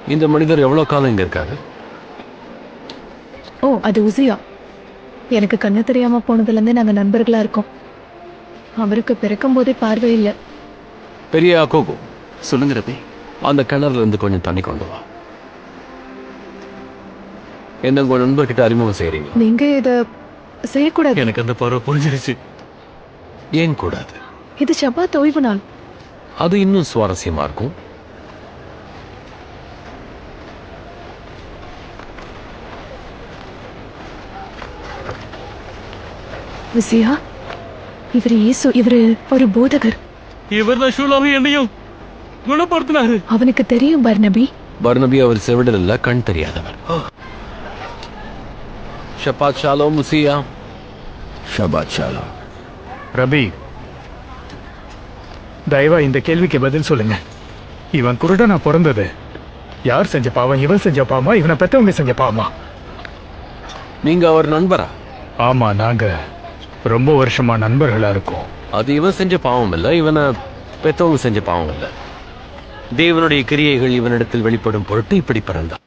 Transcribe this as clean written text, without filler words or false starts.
இந்த மனிதர் எவ்வளவு காலம் இங்க இருக்காரு? ஓ, அது உசியா. எனக்கு கண்ணு தெரியாம போனதுலேருந்தே நாங்க நண்பர்களா இருக்கோம். அவருக்கு பிறக்கும் போதே பார்வை இல்லை. பெரிய அக்கோகோ, சொல்லுங்க ரபி. அந்த கிணறுல இருந்து கொஞ்சம் தண்ணி கொண்டு வா. என்ன உங்க நண்பர்கிட்ட அறிமுகம் செய்றீங்க? நீங்க இத செய்யக்கூடாது. எனக்கு அந்த பார்வை புரிஞ்சிருச்சு. ஏன் கூடாது? இது ஷபாத் ஓய்வு நாள். அது இன்னும் சுவாரஸ்யமா இருக்கும். உசியா, இவர் இயேசு. இவரு ஒரு போதகர். இவர் தான் ஷூலாவை என்னையும் குணப்படுத்தினாரு. அவனுக்கு தெரியும் பர்னபி. பர்னபி அவர் செவிடர் இல்ல, கண் தெரியாதவர். ஷபாத் ஷாலோம் உசியா. ஷபாத் ஷாலோம். ரபி, தயவா இந்த கேள்விக்கு பதில் சொல்லுங்க. இவன் குருடனா பிறந்தது யார் செஞ்ச பாவம்? இவன் செஞ்ச பாவமா, இவனை பெத்தவங்க செஞ்ச பாவமா? நீங்க அவர் நண்பரா? ஆமா, நாங்க ரொம்ப வருஷமா நண்பர்களா இருக்கோம். அது இவன் செஞ்ச பாவம் இல்ல, இவனை பெத்தவங்க செஞ்ச பாவம் இல்ல. தேவனுடைய கிரியைகள் இவனிடத்தில் வெளிப்படும் பொருட்டு இப்படி பிறந்தான்.